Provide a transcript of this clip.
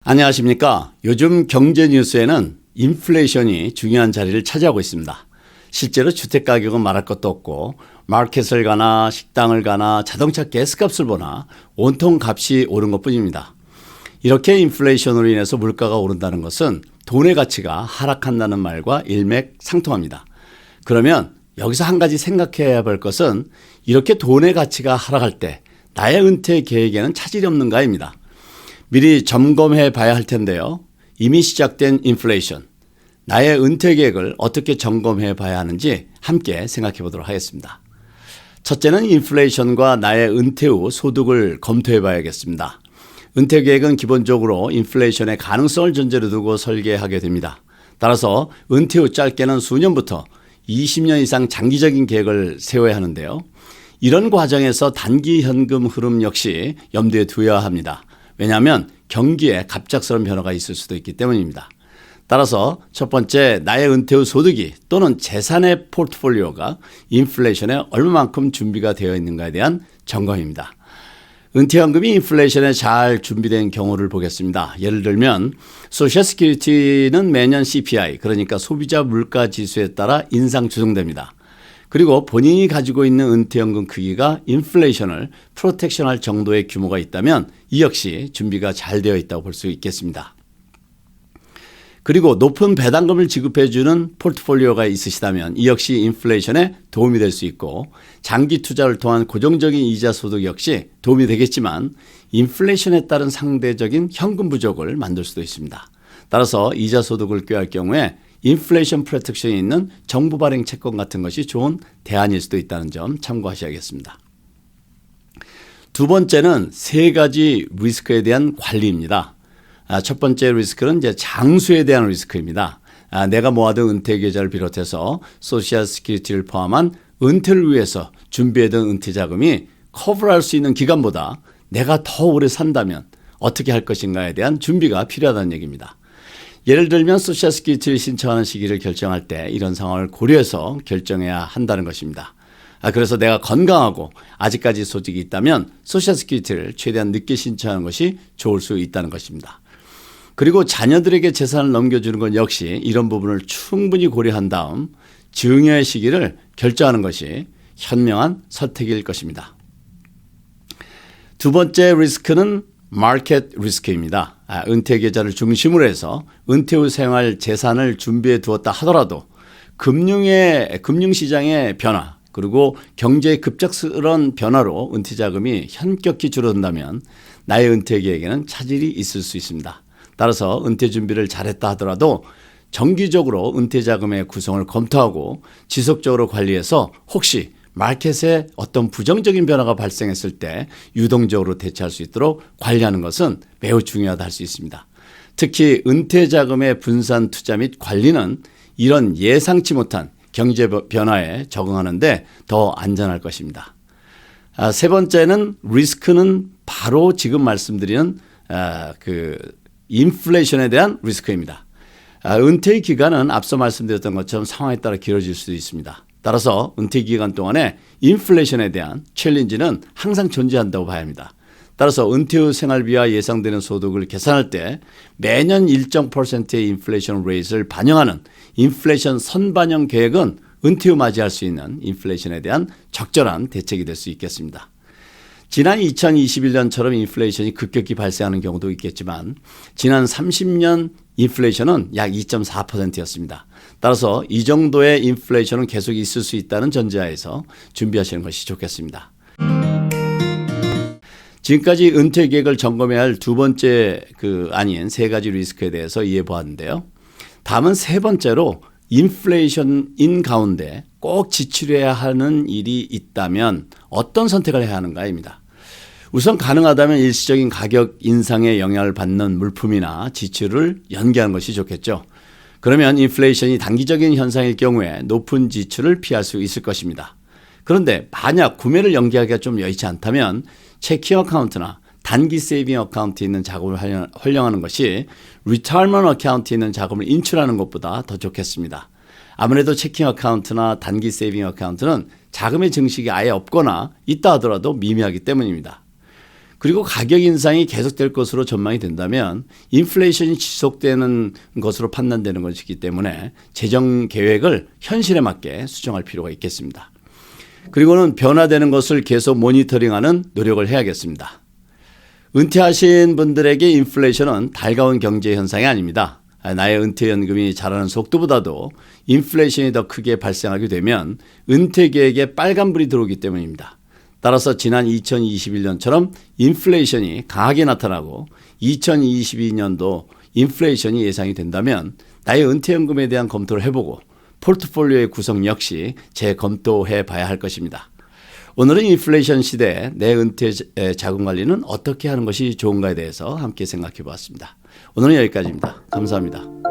안녕하십니까. 요즘 경제 뉴스에는 인플레이션이 중요한 자리를 차지하고 있습니다. 실제로 주택가격은 말할 것도 없고 마켓을 가나 식당을 가나 자동차 가스값을 보나 온통 값이 오른 것뿐입니다. 이렇게 인플레이션으로 인해서 물가가 오른다는 것은 돈의 가치가 하락한다는 말과 일맥상통합니다. 그러면 여기서 한 가지 생각해야 할 것은 이렇게 돈의 가치가 하락할 때 나의 은퇴 계획에는 차질이 없는가입니다. 미리 점검해 봐야 할 텐데요. 이미 시작된 인플레이션, 나의 은퇴 계획을 어떻게 점검해 봐야 하는지 함께 생각해 보도록 하겠습니다. 첫째는 인플레이션과 나의 은퇴 후 소득을 검토해 봐야겠습니다. 은퇴 계획은 기본적으로 인플레이션의 가능성을 전제로 두고 설계하게 됩니다. 따라서 은퇴 후 짧게는 수년부터 20년 이상 장기적인 계획을 세워야 하는데요. 이런 과정에서 단기 현금 흐름 역시 염두에 두어야 합니다. 왜냐하면 경기에 갑작스러운 변화가 있을 수도 있기 때문입니다. 따라서 첫 번째, 나의 은퇴 후 소득이 또는 재산의 포트폴리오가 인플레이션에 얼마만큼 준비가 되어 있는가에 대한 점검입니다. 은퇴연금이 인플레이션에 잘 준비된 경우를 보겠습니다. 예를 들면 소셜 시큐리티는 매년 CPI, 그러니까 소비자 물가 지수에 따라 인상 조정됩니다. 그리고 본인이 가지고 있는 은퇴연금 크기가 인플레이션을 프로텍션할 정도의 규모가 있다면 이 역시 준비가 잘 되어 있다고 볼 수 있겠습니다. 그리고 높은 배당금을 지급해주는 포트폴리오가 있으시다면 이 역시 인플레이션에 도움이 될 수 있고, 장기 투자를 통한 고정적인 이자 소득 역시 도움이 되겠지만 인플레이션에 따른 상대적인 현금 부족을 만들 수도 있습니다. 따라서 이자 소득을 꾀할 경우에 인플레이션 프로텍션이 있는 정부 발행 채권 같은 것이 좋은 대안일 수도 있다는 점 참고하셔야겠습니다. 두 번째는 세 가지 리스크에 대한 관리입니다. 첫 번째 리스크는 이제 장수에 대한 리스크입니다. 내가 모아둔 은퇴 계좌를 비롯해서 소셜 시큐리티를 포함한 은퇴를 위해서 준비해둔 은퇴 자금이 커버할 수 있는 기간보다 내가 더 오래 산다면 어떻게 할 것인가에 대한 준비가 필요하다는 얘기입니다. 예를 들면 소셜 시큐리티를 신청하는 시기를 결정할 때 이런 상황을 고려해서 결정해야 한다는 것입니다. 그래서 내가 건강하고 아직까지 소득이 있다면 소셜 시큐리티를 최대한 늦게 신청하는 것이 좋을 수 있다는 것입니다. 그리고 자녀들에게 재산을 넘겨주는 것 역시 이런 부분을 충분히 고려한 다음 증여의 시기를 결정하는 것이 현명한 선택일 것입니다. 두 번째 리스크는 마켓 리스크입니다. 은퇴 계좌를 중심으로 해서 은퇴 후 생활 재산을 준비해 두었다 하더라도 금융시장의 변화, 그리고 경제의 급작스러운 변화로 은퇴 자금이 현격히 줄어든다면 나의 은퇴 계획에는 차질이 있을 수 있습니다. 따라서 은퇴 준비를 잘했다 하더라도 정기적으로 은퇴 자금의 구성을 검토하고 지속적으로 관리해서 혹시 마켓에 어떤 부정적인 변화가 발생했을 때 유동적으로 대처할 수 있도록 관리하는 것은 매우 중요하다 할 수 있습니다. 특히 은퇴 자금의 분산 투자 및 관리는 이런 예상치 못한 경제 변화에 적응하는 데 더 안전할 것입니다. 세 번째는 리스크는 바로 지금 말씀드리는 인플레이션에 대한 리스크입니다. 은퇴 기간은 앞서 말씀드렸던 것처럼 상황에 따라 길어질 수도 있습니다. 따라서 은퇴 기간 동안에 인플레이션에 대한 챌린지는 항상 존재한다고 봐야 합니다. 따라서 은퇴 후 생활비와 예상되는 소득을 계산할 때 매년 일정 %의 인플레이션 레이트를 반영하는 인플레이션 선반영 계획은 은퇴 후 맞이할 수 있는 인플레이션에 대한 적절한 대책이 될 수 있겠습니다. 지난 2021년처럼 인플레이션이 급격히 발생하는 경우도 있겠지만 지난 30년 인플레이션은 약 2.4%였습니다. 따라서 이 정도의 인플레이션은 계속 있을 수 있다는 전제하에서 준비하시는 것이 좋겠습니다. 지금까지 은퇴 계획을 점검해야 할 두 번째 아닌 세 가지 리스크에 대해서 이해해 보았는데요. 다음은 세 번째로 인플레이션인 가운데 꼭 지출해야 하는 일이 있다면 어떤 선택을 해야 하는가입니다. 우선 가능하다면 일시적인 가격 인상에 영향을 받는 물품이나 지출을 연기하는 것이 좋겠죠. 그러면 인플레이션이 단기적인 현상일 경우에 높은 지출을 피할 수 있을 것입니다. 그런데 만약 구매를 연기하기가 좀 여의치 않다면 체킹 어카운트나 단기 세이빙 어카운트에 있는 자금을 활용하는 것이 리타이먼트 어카운트에 있는 자금을 인출하는 것보다 더 좋겠습니다. 아무래도 체킹 어카운트나 단기 세이빙 어카운트는 자금의 증식이 아예 없거나 있다 하더라도 미미하기 때문입니다. 그리고 가격 인상이 계속될 것으로 전망이 된다면 인플레이션이 지속되는 것으로 판단되는 것이기 때문에 재정 계획을 현실에 맞게 수정할 필요가 있겠습니다. 그리고는 변화되는 것을 계속 모니터링하는 노력을 해야겠습니다. 은퇴하신 분들에게 인플레이션은 달가운 경제 현상이 아닙니다. 나의 은퇴연금이 자라는 속도보다도 인플레이션이 더 크게 발생하게 되면 은퇴 계획에 빨간불이 들어오기 때문입니다. 따라서 지난 2021년처럼 인플레이션이 강하게 나타나고 2022년도 인플레이션이 예상이 된다면 나의 은퇴연금에 대한 검토를 해보고 포트폴리오의 구성 역시 재검토해 봐야 할 것입니다. 오늘은 인플레이션 시대에 내 은퇴 자금 관리는 어떻게 하는 것이 좋은가에 대해서 함께 생각해 보았습니다. 오늘은 여기까지입니다. 감사합니다.